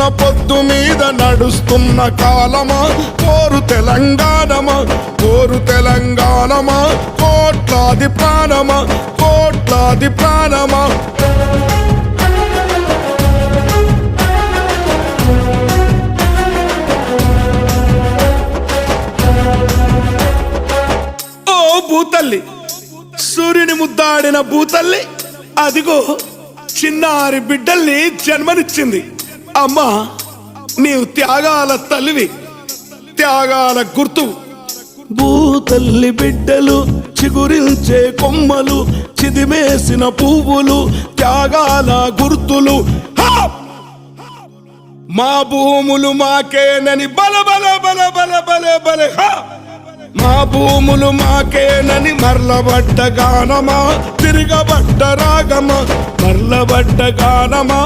పొద్దున్న పొద్దు మీద నడుస్తున్న కాలమా కోరు తెలంగాణమా, కోరు తెలంగాణమా, కోట్లాది ప్రాణమా, కోట్లాది ప్రాణమా. ఓ భూతల్లి, సూర్యుని ముద్దాడిన భూతల్లి అదిగో చిన్నారి బిడ్డల్ని జన్మనిచ్చింది. అమ్మా, నీవు త్యాగాల తల్లివి, త్యాగాల గుర్తు. భూతల్లి బిడ్డలు చిగురించే కొమ్మలు, చిదిమేసిన పువ్వులు, త్యాగాల గుర్తులు. మా భూములు మాకేనని బల బల బల బల బల బల. మా భూములు మాకేనని మరలబడ్డ గానమా, తిరగబడ్డ రాగమా, మరలబడ్డ గానమా.